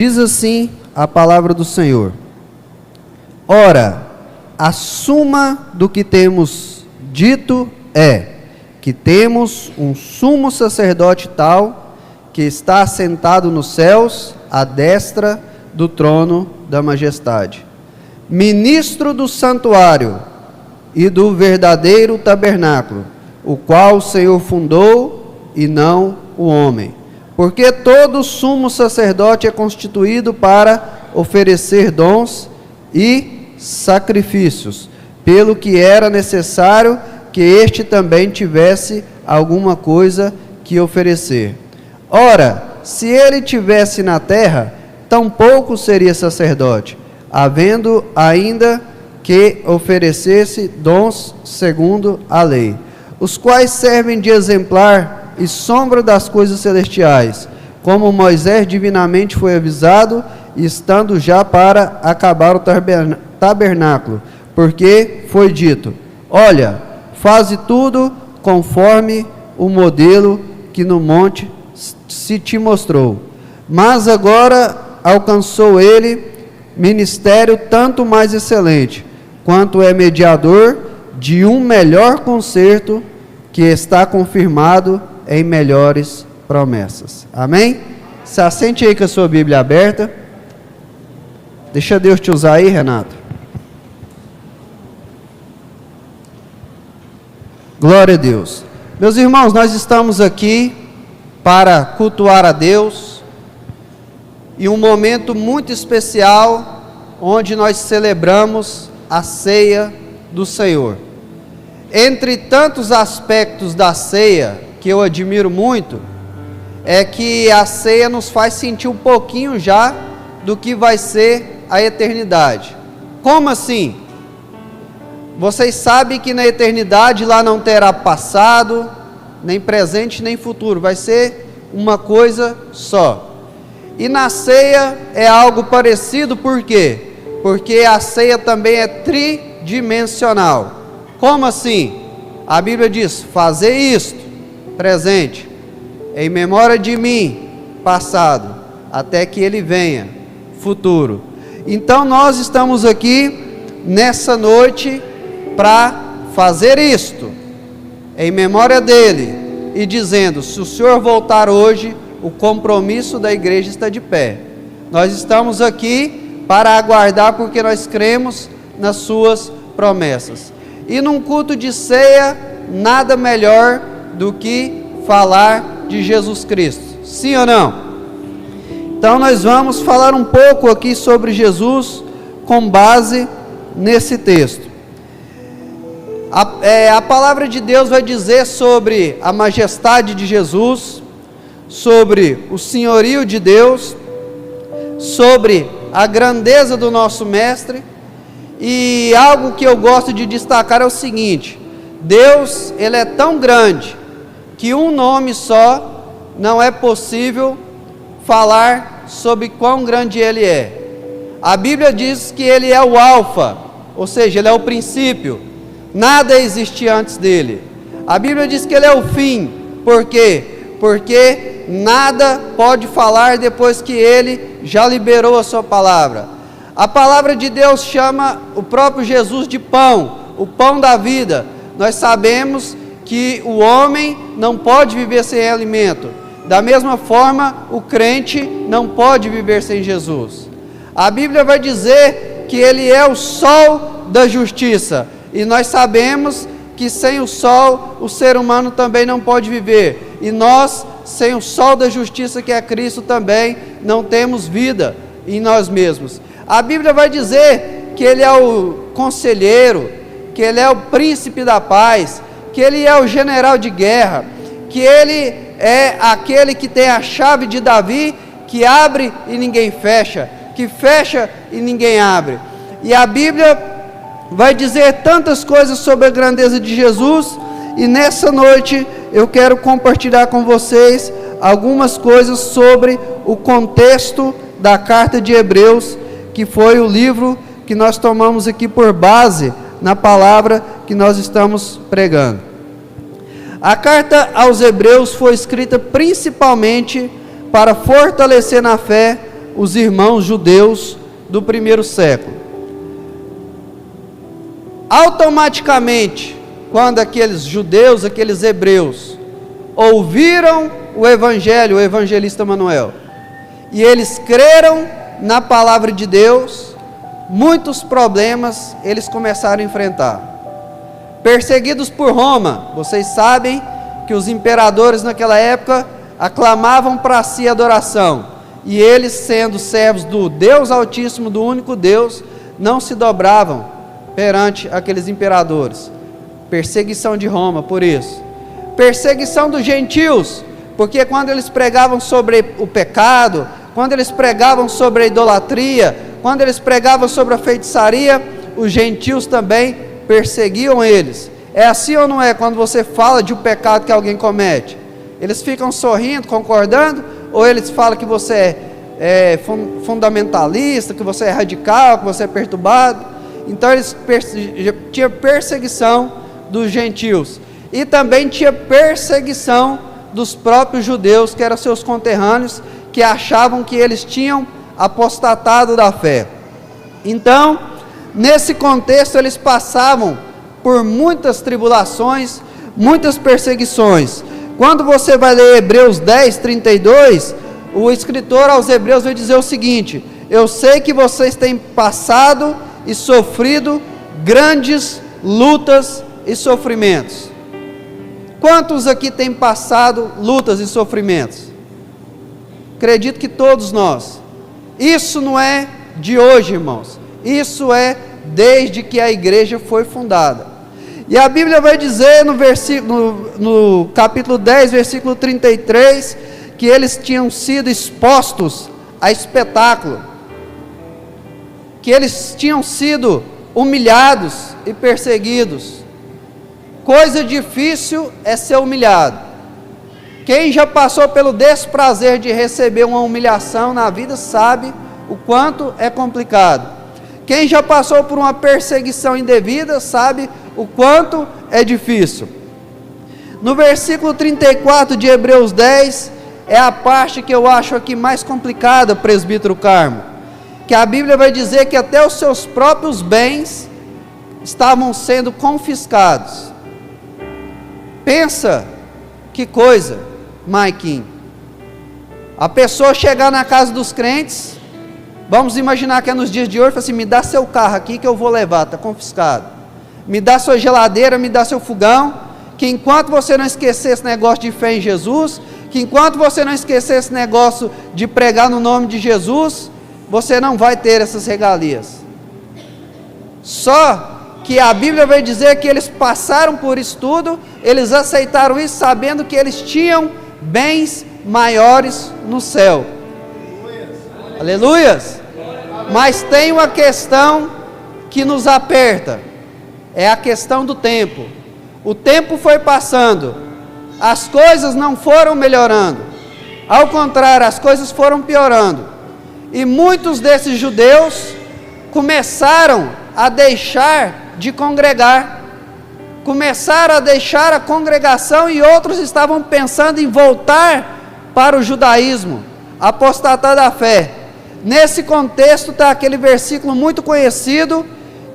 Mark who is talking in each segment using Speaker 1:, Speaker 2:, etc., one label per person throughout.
Speaker 1: Diz assim a palavra do Senhor: Ora, a suma do que temos dito é que temos um sumo sacerdote tal, que está assentado nos céus, à destra do trono da majestade, ministro do santuário e do verdadeiro tabernáculo, o qual o Senhor fundou e não o homem. Porque todo sumo sacerdote é constituído para oferecer dons e sacrifícios, pelo que era necessário que este também tivesse alguma coisa que oferecer. Ora, se ele tivesse na terra, tampouco seria sacerdote, havendo ainda que oferecesse dons segundo a lei, os quais servem de exemplar e sombra das coisas celestiais, como Moisés divinamente foi avisado, estando já para acabar o tabernáculo, porque foi dito: olha, faze tudo conforme o modelo que no monte se te mostrou. Mas agora alcançou ele ministério tanto mais excelente, quanto é mediador de um melhor concerto, que está confirmado em melhores promessas. Amém? Se assente aí com a sua Bíblia aberta. Deixa Deus te usar aí, Renato. Glória a Deus. Meus irmãos, nós estamos aqui para cultuar a Deus, em um momento muito especial, onde nós celebramos a ceia do Senhor. Entre tantos aspectos da ceia que eu admiro muito, é que a ceia nos faz sentir um pouquinho já do que vai ser a eternidade. Como assim? Vocês sabem que na eternidade lá não terá passado, nem presente, nem futuro, vai ser uma coisa só. E na ceia é algo parecido, por quê? Porque a ceia também é tridimensional. Como assim? A Bíblia diz: fazer isto, presente, em memória de mim, passado, até que ele venha, futuro. Então nós estamos aqui nessa noite para fazer isto, em memória dele, e dizendo: se o Senhor voltar hoje, o compromisso da igreja está de pé. Nós estamos aqui para aguardar, porque nós cremos nas suas promessas. E num culto de ceia, nada melhor do que falar de Jesus Cristo. Sim ou não? Então nós vamos falar um pouco aqui sobre Jesus, com base nesse texto. A palavra de Deus vai dizer sobre a majestade de Jesus, sobre o senhorio de Deus, sobre a grandeza do nosso Mestre. E algo que eu gosto de destacar é o seguinte: Deus, ele é tão grande, que um nome só não é possível falar sobre quão grande ele é. A Bíblia diz que ele é o alfa, ou seja, ele é o princípio, nada existia antes dele. A Bíblia diz que ele é o fim. Por quê? Porque nada pode falar depois que ele já liberou a sua palavra. A palavra de Deus chama o próprio Jesus de pão, o pão da vida. Nós sabemos que o homem não pode viver sem alimento. Da mesma forma, o crente não pode viver sem Jesus. A Bíblia vai dizer que ele é o sol da justiça. E nós sabemos que sem o sol, o ser humano também não pode viver. E nós, sem o sol da justiça, que é Cristo, também não temos vida em nós mesmos. A Bíblia vai dizer que ele é o conselheiro, que ele é o príncipe da paz, que ele é o general de guerra, que ele é aquele que tem a chave de Davi, que abre e ninguém fecha, que fecha e ninguém abre. E a Bíblia vai dizer tantas coisas sobre a grandeza de Jesus, e nessa noite eu quero compartilhar com vocês algumas coisas sobre o contexto da carta de Hebreus, que foi o livro que nós tomamos aqui por base na palavra que nós estamos pregando. A carta aos Hebreus foi escrita principalmente para fortalecer na fé os irmãos judeus do primeiro século. Automaticamente, quando aqueles judeus, aqueles hebreus, ouviram o Evangelho, o evangelista Manuel, e eles creram na palavra de Deus, muitos problemas eles começaram a enfrentar. Perseguidos por Roma, vocês sabem que os imperadores naquela época aclamavam para si adoração, e eles, sendo servos do Deus Altíssimo, do único Deus, não se dobravam perante aqueles imperadores. Perseguição de Roma por isso. Perseguição dos gentios, porque quando eles pregavam sobre o pecado, quando eles pregavam sobre a idolatria, quando eles pregavam sobre a feitiçaria, os gentios também perseguiam eles. É assim ou não é quando você fala de um pecado que alguém comete? Eles ficam sorrindo, concordando, ou eles falam que você é fundamentalista, que você é radical, que você é perturbado? Então eles tinham perseguição dos gentios, e também tinha perseguição dos próprios judeus, que eram seus conterrâneos, que achavam que eles tinham apostatado da fé. Então, nesse contexto, eles passavam por muitas tribulações, muitas perseguições. Quando você vai ler Hebreus 10, 32, o escritor aos Hebreus vai dizer o seguinte: eu sei que vocês têm passado e sofrido grandes lutas e sofrimentos. Quantos aqui têm passado lutas e sofrimentos? Acredito que todos nós. Isso não é de hoje, irmãos. Isso é desde que a igreja foi fundada. E a Bíblia vai dizer no capítulo 10, versículo 33, que eles tinham sido expostos a espetáculo, que eles tinham sido humilhados e perseguidos. Coisa difícil é ser humilhado. Quem já passou pelo desprazer de receber uma humilhação na vida sabe o quanto é complicado. Quem já passou por uma perseguição indevida sabe o quanto é difícil. No versículo 34 de Hebreus 10, é a parte que eu acho aqui mais complicada, presbítero Carmo, que a Bíblia vai dizer que até os seus próprios bens estavam sendo confiscados. Pensa que coisa, Maiquinho. A pessoa chegar na casa dos crentes, vamos imaginar que é nos dias de hoje, fala assim: me dá seu carro aqui que eu vou levar, está confiscado. Me dá sua geladeira, me dá seu fogão, que enquanto você não esquecer esse negócio de fé em Jesus, que enquanto você não esquecer esse negócio de pregar no nome de Jesus, você não vai ter essas regalias. Só que a Bíblia vai dizer que eles passaram por isso tudo, eles aceitaram isso sabendo que eles tinham bens maiores no céu. Aleluias! Mas tem uma questão que nos aperta, é a questão do tempo. O tempo foi passando, as coisas não foram melhorando, ao contrário, as coisas foram piorando, e muitos desses judeus começaram a deixar de congregar, começaram a deixar a congregação, e outros estavam pensando em voltar para o judaísmo, apostatar da fé. Nesse contexto está aquele versículo muito conhecido,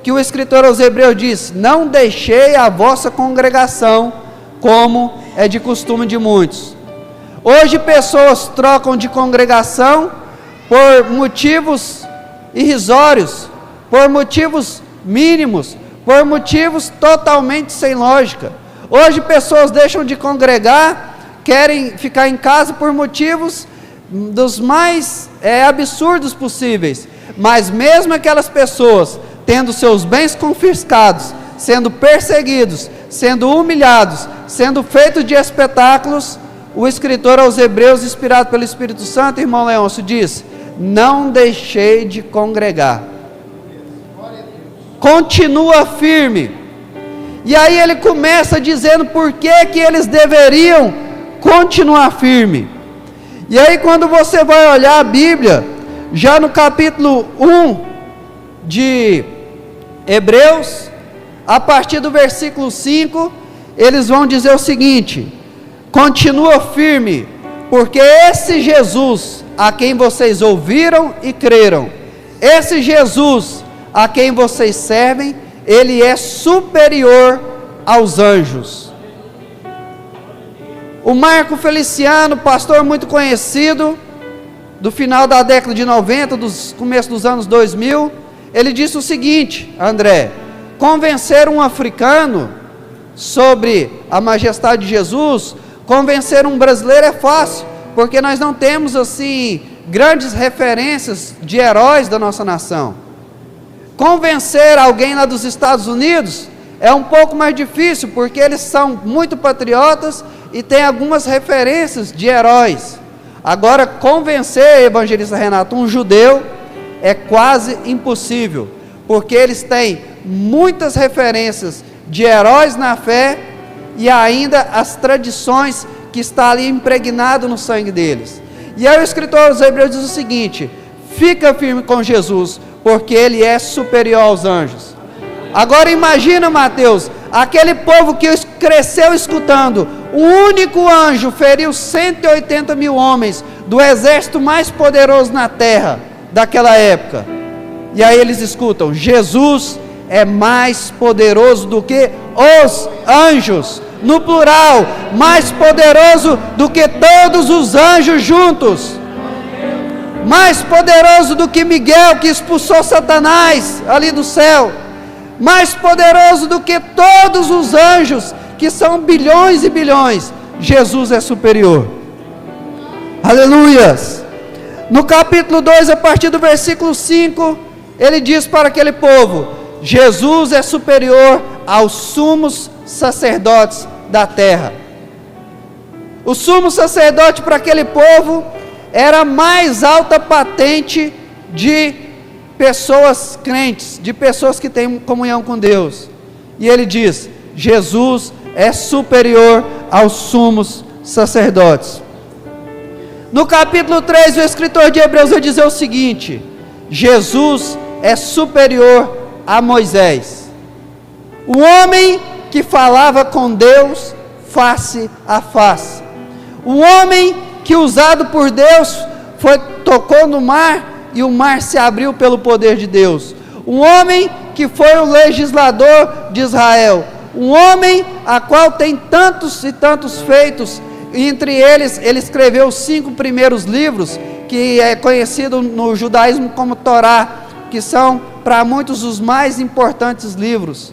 Speaker 1: que o escritor aos Hebreus diz: não deixei a vossa congregação, como é de costume de muitos. Hoje pessoas trocam de congregação por motivos irrisórios, por motivos mínimos, por motivos totalmente sem lógica. Hoje pessoas deixam de congregar, querem ficar em casa por motivos dos mais absurdos possíveis. Mas mesmo aquelas pessoas tendo seus bens confiscados, sendo perseguidos, sendo humilhados, sendo feitos de espetáculos, o escritor aos Hebreus, inspirado pelo Espírito Santo, irmão Leôncio, diz: não deixei de congregar. Continua firme. E aí ele começa dizendo por que eles deveriam continuar firme. E aí quando você vai olhar a Bíblia, já no capítulo 1 de Hebreus, a partir do versículo 5, eles vão dizer o seguinte: continua firme, porque esse Jesus a quem vocês ouviram e creram, esse Jesus a quem vocês servem, ele é superior aos anjos. O Marco Feliciano, pastor muito conhecido, do final da década de 90, dos começo dos anos 2000, ele disse o seguinte: André, convencer um africano sobre a majestade de Jesus, convencer um brasileiro é fácil, porque nós não temos assim grandes referências de heróis da nossa nação. Convencer alguém lá dos Estados Unidos é um pouco mais difícil, porque eles são muito patriotas e têm algumas referências de heróis. Agora, convencer, evangelista Renato, um judeu é quase impossível, porque eles têm muitas referências de heróis na fé e ainda as tradições que está ali impregnado no sangue deles. E aí o escritor aos Hebreus diz o seguinte: fica firme com Jesus, porque ele é superior aos anjos. Agora imagina, Mateus, aquele povo que cresceu escutando, o único anjo feriu 180 mil homens do exército mais poderoso na terra daquela época. E aí eles escutam: Jesus é mais poderoso do que os anjos, no plural, mais poderoso do que todos os anjos juntos, mais poderoso do que Miguel, que expulsou Satanás ali do céu, mais poderoso do que todos os anjos, que são bilhões e bilhões. Jesus é superior. Aleluias. No capítulo 2, a partir do versículo 5, ele diz para aquele povo: Jesus é superior aos sumos sacerdotes da terra. O sumo sacerdote para aquele povo era a mais alta patente de pessoas crentes, de pessoas que têm comunhão com Deus. E ele diz: Jesus é superior aos sumos sacerdotes. No capítulo 3, o escritor de Hebreus vai dizer o seguinte: Jesus é superior a Moisés, o homem que falava com Deus face a face, o homem que, usado por Deus, tocou no mar e o mar se abriu pelo poder de Deus, um homem que foi o legislador de Israel, um homem a qual tem tantos e tantos feitos. Entre eles, ele escreveu os 5 primeiros livros, que é conhecido no judaísmo como Torá, que são para muitos os mais importantes livros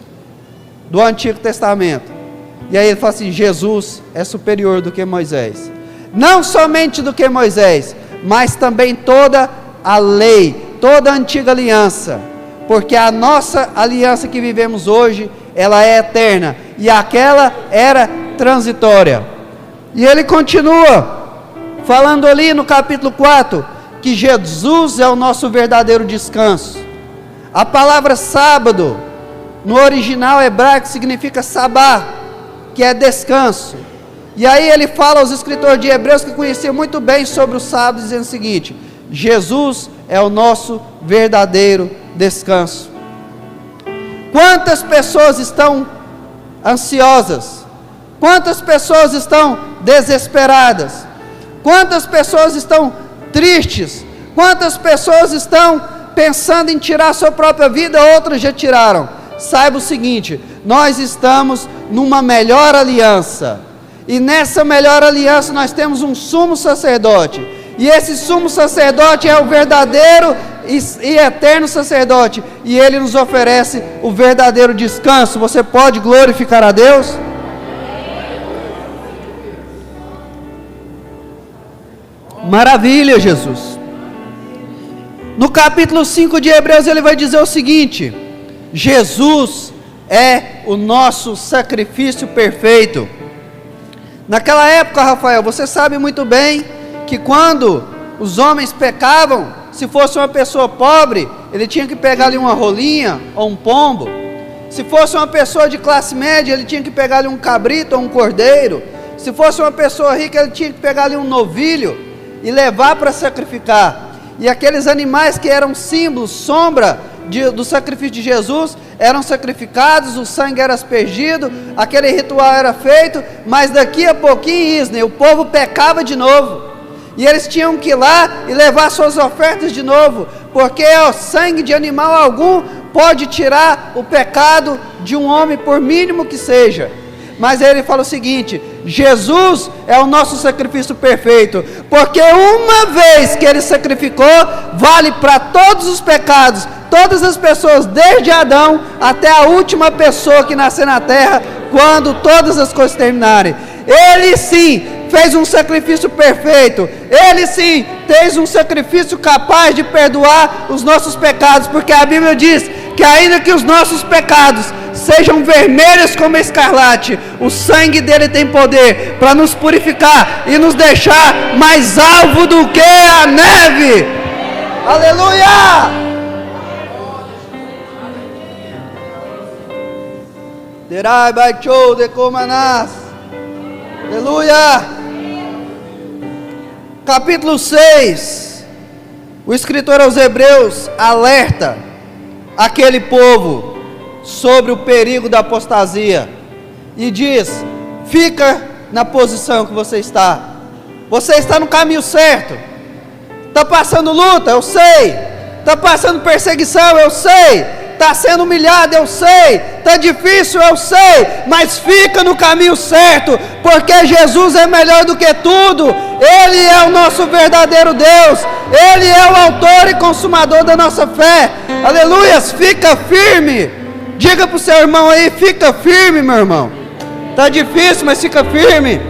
Speaker 1: do Antigo Testamento. E aí ele fala assim: Jesus é superior do que Moisés, não somente do que Moisés, mas também toda a lei, toda a antiga aliança, porque a nossa aliança que vivemos hoje, ela é eterna, e aquela era transitória. E ele continua falando ali no capítulo 4, que Jesus é o nosso verdadeiro descanso. A palavra sábado, no original hebraico, significa sabá, que é descanso. E aí ele fala aos escritores de Hebreus, que conheciam muito bem sobre o sábado, dizendo o seguinte: Jesus é o nosso verdadeiro descanso. Quantas pessoas estão ansiosas? Quantas pessoas estão desesperadas? Quantas pessoas estão tristes? Quantas pessoas estão pensando em tirar a sua própria vida? Outras já tiraram. Saiba o seguinte: nós estamos numa melhor aliança, e nessa melhor aliança nós temos um sumo sacerdote, e esse sumo sacerdote é o verdadeiro e eterno sacerdote, e ele nos oferece o verdadeiro descanso. Você pode glorificar a Deus? Maravilha, Jesus. No capítulo 5 de Hebreus ele vai dizer o seguinte: Jesus é o nosso sacrifício perfeito. Naquela época, Rafael, você sabe muito bem que quando os homens pecavam, se fosse uma pessoa pobre, ele tinha que pegar ali uma rolinha ou um pombo. Se fosse uma pessoa de classe média, ele tinha que pegar ali um cabrito ou um cordeiro. Se fosse uma pessoa rica, ele tinha que pegar ali um novilho e levar para sacrificar. E aqueles animais que eram símbolos, sombra do sacrifício de Jesus eram sacrificados, o sangue era aspergido, aquele ritual era feito, mas daqui a pouquinho, Isne, o povo pecava de novo, e eles tinham que ir lá e levar suas ofertas de novo, porque o sangue de animal algum pode tirar o pecado de um homem, por mínimo que seja. Mas ele fala o seguinte: Jesus é o nosso sacrifício perfeito, porque uma vez que ele sacrificou, vale para todos os pecados, todas as pessoas, desde Adão até a última pessoa que nascer na terra, quando todas as coisas terminarem. Ele sim fez um sacrifício perfeito, ele sim fez um sacrifício capaz de perdoar os nossos pecados, porque a Bíblia diz que ainda que os nossos pecados sejam vermelhos como escarlate, o sangue dele tem poder para nos purificar e nos deixar mais alvo do que a neve. Aleluia! Derai baichou de comanás. Aleluia! Capítulo 6, o escritor aos Hebreus alerta aquele povo sobre o perigo da apostasia e diz: fica na posição que você está no caminho certo. Está passando luta, eu sei. Está passando perseguição, eu sei. Está sendo humilhado, eu sei. Está difícil, eu sei. Mas fica no caminho certo, porque Jesus é melhor do que tudo. Ele é o nosso verdadeiro Deus. Ele é o autor e consumador da nossa fé. Aleluias, fica firme. Diga para o seu irmão aí: fica firme, meu irmão. Está difícil, mas fica firme.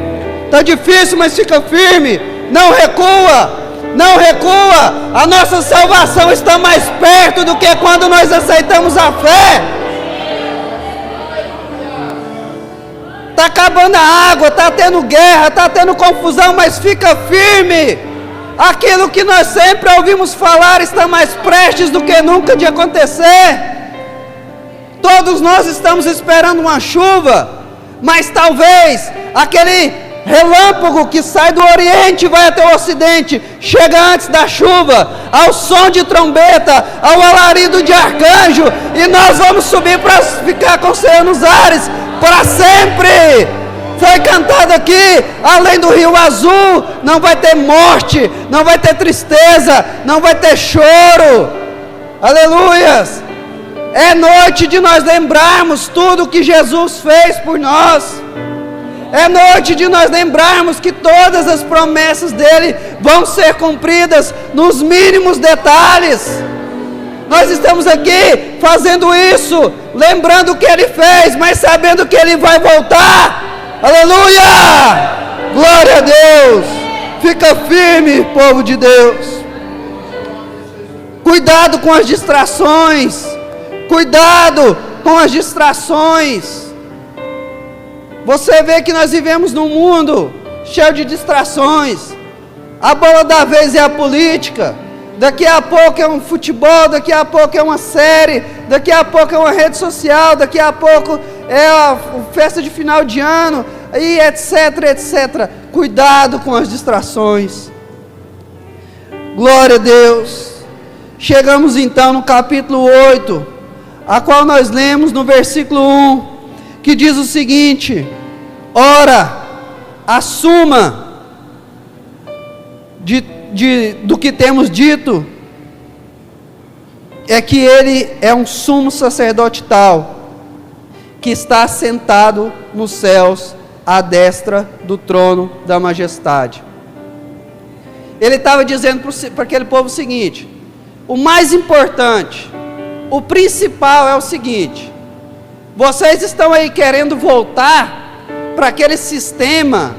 Speaker 1: Está difícil, mas fica firme. Não recua. Não recua, a nossa salvação está mais perto do que quando nós aceitamos a fé. Está acabando a água, está tendo guerra, está tendo confusão, mas fica firme. Aquilo que nós sempre ouvimos falar está mais prestes do que nunca de acontecer. Todos nós estamos esperando uma chuva, mas talvez aquele relâmpago que sai do Oriente e vai até o Ocidente chega antes da chuva, ao som de trombeta, ao alarido de arcanjo, e nós vamos subir para ficar com o Senhor nos ares para sempre. Foi cantado aqui: além do rio azul não vai ter morte, não vai ter tristeza, não vai ter choro. Aleluias! É noite de nós lembrarmos tudo que Jesus fez por nós. É noite de nós lembrarmos que todas as promessas dele vão ser cumpridas nos mínimos detalhes. Nós estamos aqui fazendo isso, lembrando o que ele fez, mas sabendo que ele vai voltar. Aleluia! Glória a Deus! Fica firme, povo de Deus. Cuidado com as distrações. Cuidado com as distrações. Você vê que nós vivemos num mundo cheio de distrações. A bola da vez é a política. Daqui a pouco é um futebol, daqui a pouco é uma série, daqui a pouco é uma rede social, daqui a pouco é a festa de final de ano, e etc, etc. Cuidado com as distrações. Glória a Deus. Chegamos então no capítulo 8, a qual nós lemos no versículo 1, que diz o seguinte: ora, a suma do que temos dito é que ele é um sumo sacerdote tal, que está assentado nos céus, à destra do trono da majestade. Ele estava dizendo para aquele povo o seguinte: o mais importante, o principal é o seguinte: vocês estão aí querendo voltar para aquele sistema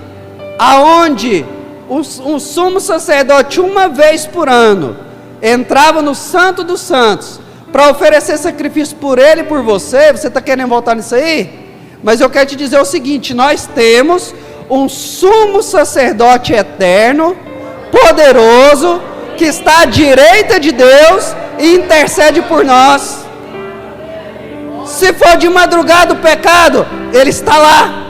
Speaker 1: aonde um sumo sacerdote, uma vez por ano, entrava no Santo dos Santos para oferecer sacrifício por ele e por você. Você está querendo voltar nisso aí? Mas eu quero te dizer o seguinte: nós temos um sumo sacerdote eterno, poderoso, que está à direita de Deus e intercede por nós. Se for de madrugada o pecado, ele está lá.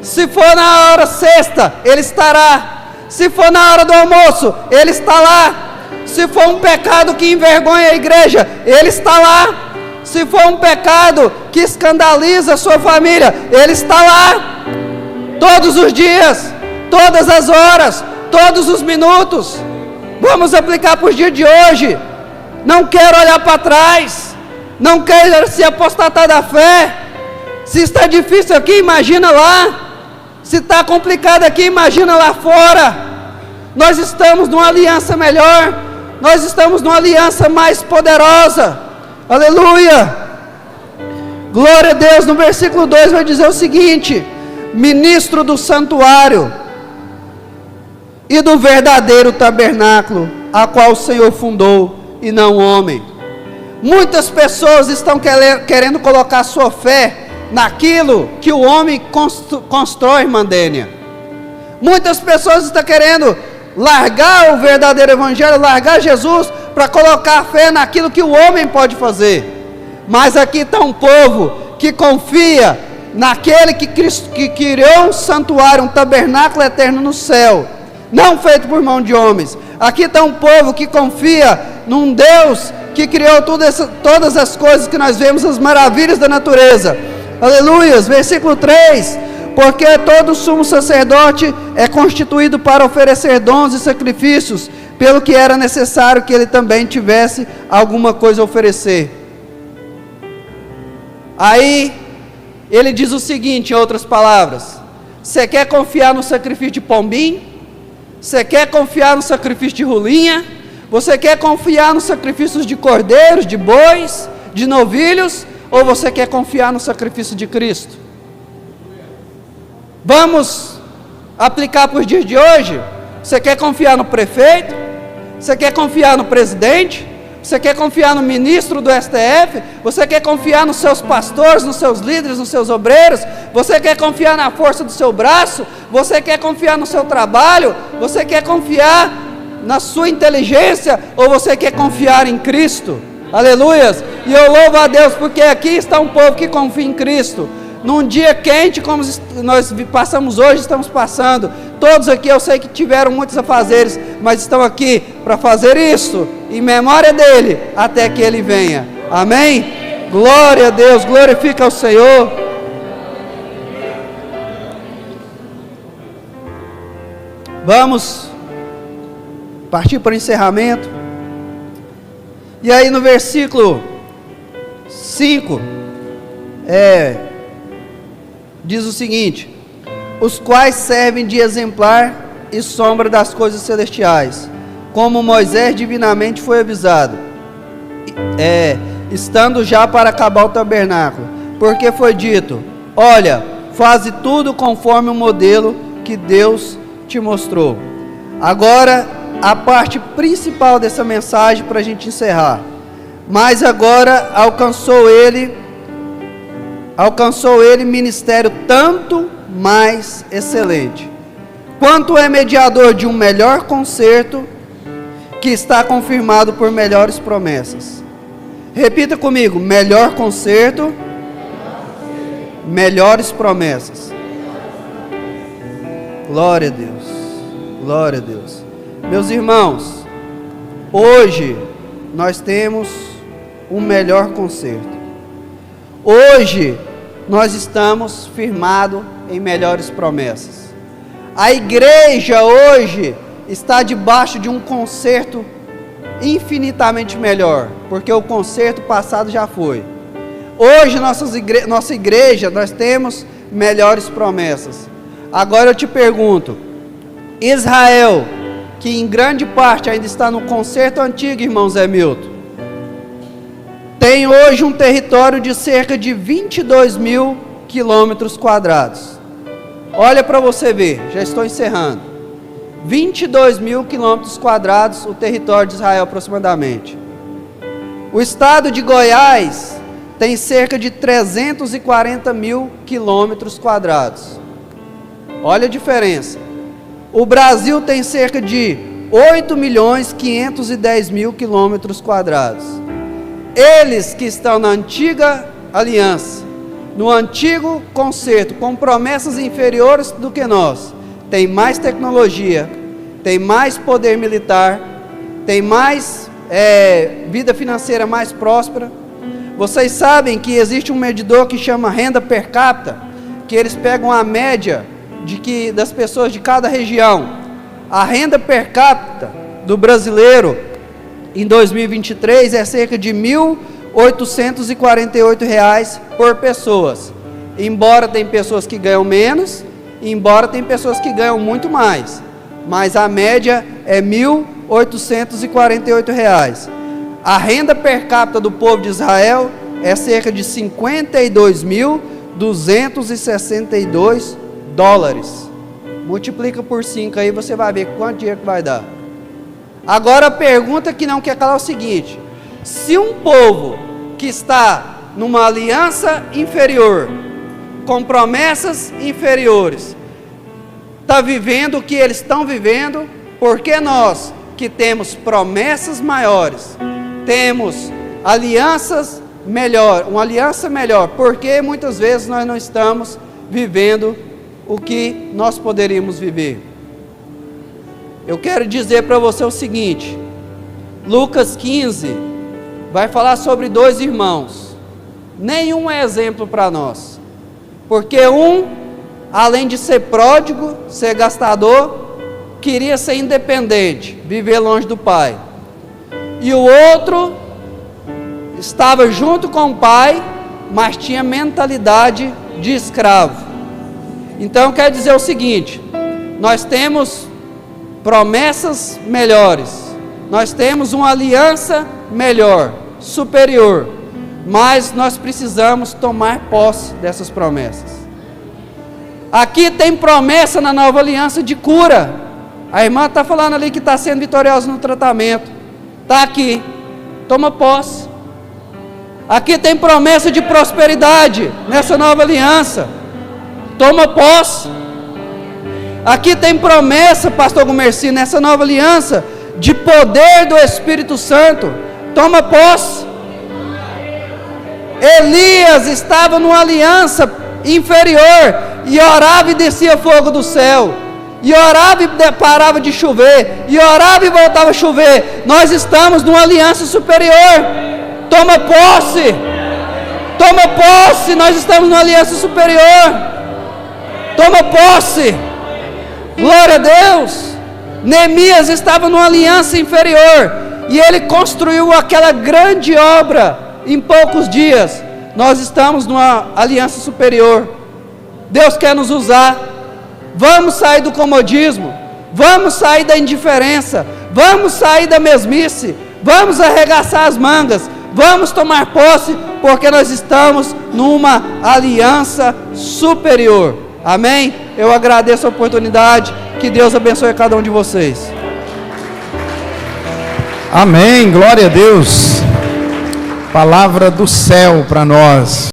Speaker 1: Se for na hora sexta, ele estará. Se for na hora do almoço, ele está lá. Se for um pecado que envergonha a igreja, Ele está lá. Se for um pecado que escandaliza a sua família, Ele está lá. Todos os dias, todas as horas, todos os minutos. Vamos aplicar para os dias de hoje. Não quero olhar para trás. Não quero se apostatar da fé. Se está difícil aqui, imagina lá. Se está complicado aqui, imagina lá fora. Nós estamos numa aliança melhor. Nós estamos numa aliança mais poderosa. Aleluia. Glória a Deus. No versículo 2 vai dizer o seguinte: ministro do santuário e do verdadeiro tabernáculo, a qual o Senhor fundou, e não o homem. Muitas pessoas estão querendo colocar sua fé naquilo que o homem constrói, irmã Dênia. Muitas pessoas estão querendo largar o verdadeiro evangelho, largar Jesus, para colocar a fé naquilo que o homem pode fazer. Mas aqui está um povo que confia naquele que criou um santuário, um tabernáculo eterno no céu, não feito por mão de homens. Aqui está um povo que confia num Deus que criou todas as coisas que nós vemos, as maravilhas da natureza. Aleluias. Versículo 3: porque todo sumo sacerdote é constituído para oferecer dons e sacrifícios, pelo que era necessário que ele também tivesse alguma coisa a oferecer. Aí ele diz o seguinte, em outras palavras: você quer confiar no sacrifício de pombinho? Você quer confiar no sacrifício de rolinha? Você quer confiar nos sacrifícios de cordeiros, de bois, de novilhos? Ou você quer confiar no sacrifício de Cristo? Vamos aplicar para os dias de hoje? Você quer confiar no prefeito? Você quer confiar no presidente? Você quer confiar no ministro do STF? Você quer confiar nos seus pastores, nos seus líderes, nos seus obreiros? Você quer confiar na força do seu braço? Você quer confiar no seu trabalho? Você quer confiar na sua inteligência? Ou você quer confiar em Cristo? Aleluias! E eu louvo a Deus, porque aqui está um povo que confia em Cristo. Num dia quente como nós passamos hoje, estamos passando, todos aqui eu sei que tiveram muitos afazeres, mas estão aqui para fazer isso, em memória dele, até que ele venha. Amém? Glória a Deus, glorifica ao Senhor. Vamos partir para o encerramento. E aí no versículo 5, diz o seguinte: os quais servem de exemplar e sombra das coisas celestiais, como Moisés divinamente foi avisado, estando já para acabar o tabernáculo, porque foi dito: olha, faze tudo conforme o modelo que Deus te mostrou. Agora, a parte principal dessa mensagem para a gente encerrar. Mas agora alcançou ele ministério tanto mais excelente, quanto é mediador de um melhor concerto, que está confirmado por melhores promessas. Repita comigo: melhor concerto, melhores promessas. Glória a Deus, glória a Deus. Meus irmãos, hoje nós temos um melhor concerto. Hoje nós estamos firmados em melhores promessas. A igreja hoje está debaixo de um concerto infinitamente melhor, porque o concerto passado já foi. Hoje nossa igreja, nós temos melhores promessas. Agora eu te pergunto: Israel, que em grande parte ainda está no concerto antigo, irmão Zé Milton, tem hoje um território de cerca de 22 mil quilômetros quadrados. Olha para você ver, já estou encerrando. 22 mil quilômetros quadrados o território de Israel aproximadamente. O estado de Goiás tem cerca de 340 mil quilômetros quadrados. Olha a diferença. O Brasil tem cerca de 8.510.000 quilômetros quadrados. Eles que estão na antiga aliança, no antigo concerto, com promessas inferiores do que nós, tem mais tecnologia, tem mais poder militar, tem mais vida financeira mais próspera. Vocês sabem que existe um medidor que chama renda per capita, que eles pegam a média das pessoas de cada região. A renda per capita do brasileiro em 2023 é cerca de R$ 1.848 por pessoas. Embora tem pessoas que ganham menos, embora tem pessoas que ganham muito mais, mas a média é R$ 1.848. A renda per capita do povo de Israel é cerca de 52.262 dólares. Multiplica por 5 aí, você vai ver quanto dinheiro que vai dar. Agora a pergunta que não quer calar é o seguinte: se um povo que está numa aliança inferior, com promessas inferiores, está vivendo o que eles estão vivendo, por que nós, que temos promessas maiores, temos alianças melhor, uma aliança melhor, por que muitas vezes nós não estamos vivendo o que nós poderíamos viver? Eu quero dizer para você o seguinte: Lucas 15 vai falar sobre dois irmãos. Nenhum é exemplo para nós, porque um, além de ser pródigo, ser gastador, queria ser independente, viver longe do pai. E o outro estava junto com o pai, mas tinha mentalidade de escravo. Então quer dizer o seguinte: nós temos promessas melhores, nós temos uma aliança melhor, superior, mas nós precisamos tomar posse dessas promessas. Aqui tem promessa na nova aliança de cura. A irmã está falando ali que está sendo vitoriosa no tratamento. Está aqui, toma posse. Aqui tem promessa de prosperidade nessa nova aliança. Toma posse. Aqui tem promessa, pastor Gumerci, nessa nova aliança, de poder do Espírito Santo. Toma posse. Elias estava numa aliança inferior, e orava e descia fogo do céu, e orava e parava de chover, e orava e voltava a chover. Nós estamos numa aliança superior. Toma posse. Toma posse. Nós estamos numa aliança superior. Toma posse. Glória a Deus. Neemias estava numa aliança inferior, e ele construiu aquela grande obra em poucos dias. Nós estamos numa aliança superior. Deus quer nos usar. Vamos sair do comodismo, vamos sair da indiferença, vamos sair da mesmice, vamos arregaçar as mangas, vamos tomar posse, porque nós estamos numa aliança superior. Amém? Eu agradeço a oportunidade. Que Deus abençoe cada um de vocês.
Speaker 2: Amém, glória a Deus. Palavra do céu para nós.